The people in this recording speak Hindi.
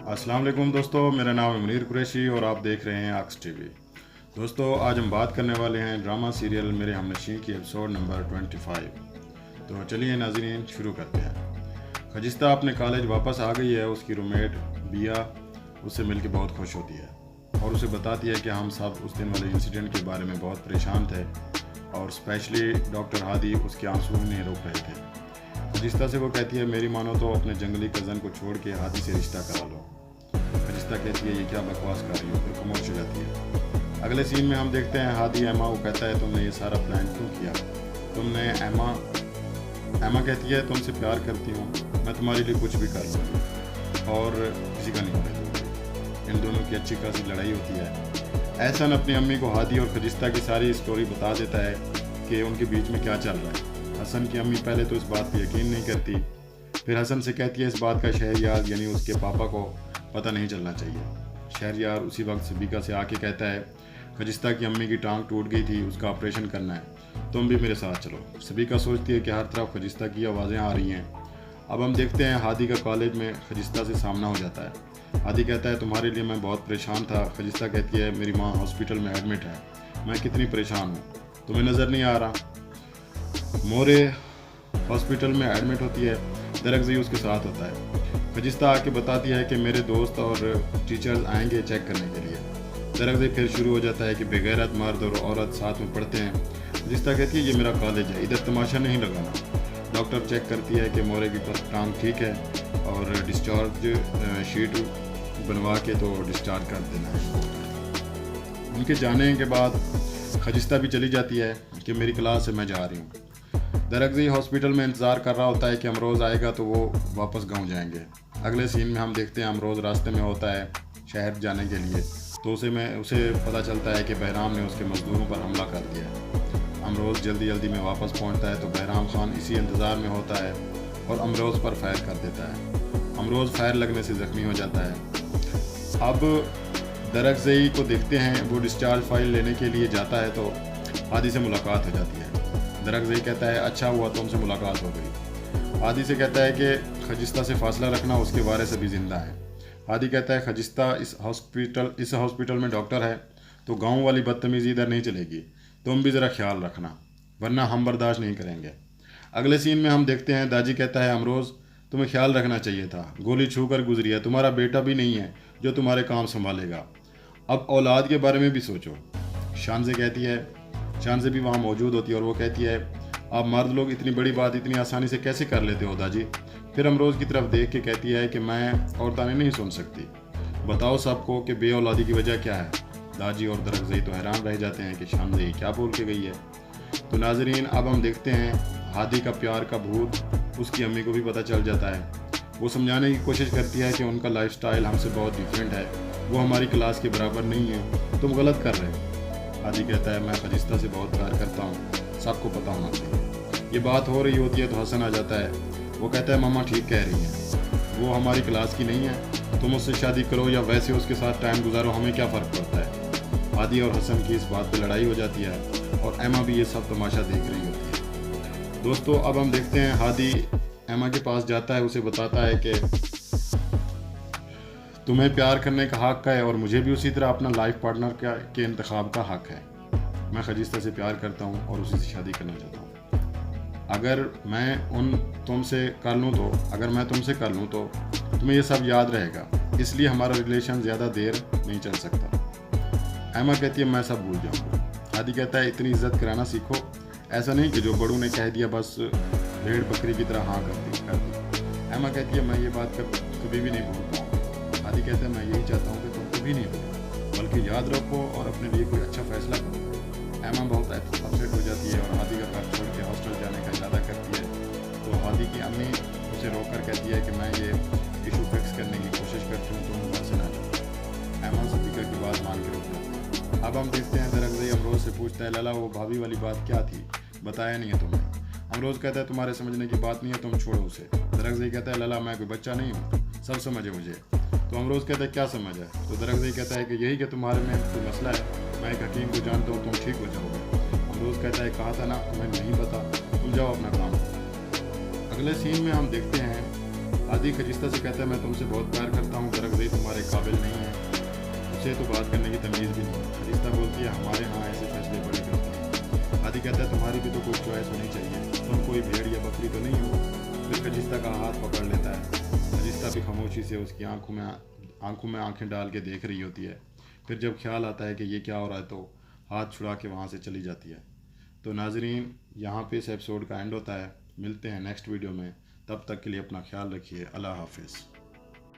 अस्सलाम वालेकुम दोस्तों, मेरा नाम है मुनीर कुरैशी और आप देख रहे हैं आक्स टीवी। दोस्तों, आज हम बात करने वाले हैं ड्रामा सीरियल मेरे हमनशीं की एपिसोड नंबर 25। तो चलिए नाज़रीन, शुरू करते हैं। खजिस्ता अपने कॉलेज वापस आ गई है। उसकी रूममेट बिया उससे मिलकर बहुत खुश होती है और उसे बताती है कि हम सब उस दिन वाले इंसिडेंट के बारे में बहुत परेशान थे और स्पेशली डॉक्टर हादी उसके आंसू नहीं रोक रहे थे। खजिस्ता से वो कहती है, मेरी मानो तो अपने जंगली कज़न को छोड़ के हादी से रिश्ता करा लो। खजिस्ता कहती है, ये क्या बकवास कर रही हो, फिर खामोश हो जाती है। अगले सीन में हम देखते हैं हादी एमा को कहता है, तुमने ये सारा प्लान क्यों किया? तुमने एमा कहती है, तुमसे प्यार करती हूँ, मैं तुम्हारे लिए कुछ भी कर लूँगी और किसी का नहीं होने दूँगी। इन दोनों की अच्छी खासी लड़ाई होती है। एहसन अपनी अम्मी को हादी और खजिस्ता की सारी स्टोरी बता देता है कि उनके बीच में क्या चल रहा है। हसन की अम्मी पहले तो इस बात पर यकीन नहीं करती, फिर हसन से कहती है इस बात का शहरयार यानी उसके पापा को पता नहीं चलना चाहिए। शहरयार उसी वक्त सबीका से आके कहता है, खजिस्ता की अम्मी की टांग टूट गई थी, उसका ऑपरेशन करना है, तुम भी मेरे साथ चलो। सबीका सोचती है कि हर तरफ खजिस्ता की आवाज़ें आ रही हैं। अब हम देखते हैं हादी का कॉलेज में खजिस्ता से सामना हो जाता है। हादी कहता है, तुम्हारे लिए मैं बहुत परेशान था। खजिस्ता कहती है, मेरी माँ हॉस्पिटल में एडमिट है, मैं कितनी परेशान हूँ, तुम्हें नज़र नहीं आ रहा? मोरे हॉस्पिटल में एडमिट होती है, दरगज़ई उसके साथ होता है। खजिस्ता आके बताती है कि मेरे दोस्त और टीचर्स आएंगे चेक करने के लिए। दरगज़ई फिर शुरू हो जाता है कि बेगैरत मर्द और औरत साथ में पढ़ते हैं। खजिस्ता कहती है, ये मेरा कॉलेज है, इधर तमाशा नहीं लगाना। डॉक्टर चेक करती है कि मोरे की टांग ठीक है और डिस्चार्ज शीट बनवा के तो डिस्चार्ज कर देना है। उनके जाने के बाद खजिस्ता भी चली जाती है कि मेरी क्लास है, मैं जा रही हूँ। दरगज़ई हॉस्पिटल में इंतज़ार कर रहा होता है कि अमरोज़ आएगा तो वो वापस गांव जाएंगे। अगले सीन में हम देखते हैं अमरोज़ रास्ते में होता है शहर जाने के लिए, तो उसे पता चलता है कि बहराम ने उसके मज़दूरों पर हमला कर दिया है। अमरोज़ जल्दी जल्दी में वापस पहुंचता है तो बहराम खान इसी इंतज़ार में होता है और अमरोज़ पर फायर कर देता है। अमरोज़ फायर लगने से ज़ख्मी हो जाता है। अब दरगज़ई को देखते हैं, वो डिस्चार्ज फाइल लेने के लिए जाता है तो हादी से मुलाकात हो जाती है। दरगज़ई कहता है, अच्छा हुआ तुमसे मुलाकात हो गई। हादी से कहता है कि खजिस्ता से फासला रखना, उसके वारिस अभी ज़िंदा है। हादी कहता है, खजिस्ता इस हॉस्पिटल में डॉक्टर है तो गांव वाली बदतमीज़ी इधर नहीं चलेगी, तुम भी ज़रा ख्याल रखना वरना हम बर्दाश्त नहीं करेंगे। अगले सीन में हम देखते हैं दाजी कहता है, अमरोज़ तुम्हें ख्याल रखना चाहिए था, गोली छू कर गुजरी है, तुम्हारा बेटा भी नहीं है जो तुम्हारे काम संभालेगा, अब औलाद के बारे में भी सोचो। शान से भी वहाँ मौजूद होती है और वो कहती है, आप मर्द लोग इतनी बड़ी बात इतनी आसानी से कैसे कर लेते हो दादी? फिर अमरोज़ की तरफ देख के कहती है कि मैं और ताने नहीं सुन सकती, बताओ सबको कि बे औलादी की वजह क्या है। दादी और दरगज़ई तो हैरान रह जाते हैं कि शानज़ई क्या बोल के गई है। तो नाजरीन, अब हम देखते हैं हादी का प्यार का भूत उसकी अम्मी को भी पता चल जाता है। वो समझाने की कोशिश करती है कि उनका लाइफस्टाइल हमसे बहुत डिफरेंट है, वो हमारी क्लास के बराबर नहीं है, तुम गलत कर रहे हो। हादी कहता है, मैं खजिस्ता से बहुत प्यार करता हूँ, सबको पता होना चाहिए। ये बात हो रही होती है तो हसन आ जाता है। वो कहता है, मामा ठीक कह रही हैं, वो हमारी क्लास की नहीं है, तुम उससे शादी करो या वैसे उसके साथ टाइम गुजारो, हमें क्या फ़र्क पड़ता है। हादी और हसन की इस बात पर लड़ाई हो जाती है और एमा भी ये सब तमाशा देख रही होती है। दोस्तों, अब हम देखते हैं हादी एमा के पास जाता है, उसे बताता है कि तुम्हें प्यार करने का हक है और मुझे भी उसी तरह अपना लाइफ पार्टनर के इंतखाब का हक है। मैं खजिस्ता से प्यार करता हूँ और उसी से शादी करना चाहता हूँ। अगर मैं तुमसे कर लूँ तो तुम्हें ये सब याद रहेगा, इसलिए हमारा रिलेशन ज़्यादा देर नहीं चल सकता। एमा कहती है, मैं सब भूल जाऊँगा। हादी कहता है, इतनी इज्जत कराना सीखो, ऐसा नहीं कि जो बड़ों ने कह दिया बस भेड़ बकरी की तरह हाँ कर दी। एमा कहती है, मैं ये बात कभी भी नहीं भूल पाऊँगा। हादी कहता है, मैं यही चाहता हूँ कि तुम कभी नहीं भूलो, बल्कि याद रखो और अपने लिए कोई अच्छा फैसला करो। एमा बहुत अपसेट हो जाती है और हादी का घर छोड़ के हॉस्टल जाने का इरादा करती है। तो हादी की अम्मी उसे रोक कर कहती है कि मैं ये इशू फिक्स करने की कोशिश करती हूँ, तुम घर से ना जाओ। एमा सबीका की बात मान के रोक जाती है। अब हम देखते हैं दरगज़ई अमरोज़ से पूछता है, लला वो भाभी वाली बात क्या थी, बताया नहीं है तुमने? अमरोज़ कहता है, तुम्हारे समझने की बात नहीं है, तुम छोड़ो उसे। दरगज़ई कहता है, लला मैं कोई बच्चा नहीं हूँ, सब समझे मुझे। तो अमरोज़ कहता है, क्या समझ है? तो दरगज़ई कहता है कि यही कि तुम्हारे में कोई मसला है, मैं एक हकीम को जानता हूँ, तुम ठीक हो जाओगे। अमरोज़ कहता है, कहा था ना तुम्हें नहीं पता, तुम जाओ अपना काम। अगले सीन में हम देखते हैं आदि खजिस्ता से कहता है मैं तुमसे बहुत प्यार करता हूँ, दरगज़ई तुम्हारे काबिल नहीं है, उसे तो बात करने की तमीज़ भी नहीं। खजिस्ता बोलती है हमारे यहाँ ऐसे फैसले बड़े करते हैं। आदि कहता है तुम्हारी भी तो कोई चॉइस होनी चाहिए, तुम कोई भेड़ या बकरी तो नहीं हो। फिर खजिस्ता का हाथ पकड़ लेता है। खजिस्ता भी खामोशी से उसकी आंखों में आंखें डाल के देख रही होती है। फिर जब ख्याल आता है कि ये क्या हो रहा है तो हाथ छुड़ा के वहाँ से चली जाती है। तो नाजरीन, यहाँ पे इस एपिसोड का एंड होता है। मिलते हैं नेक्स्ट वीडियो में, तब तक के लिए अपना ख्याल रखिए। अल्लाह हाफिज़।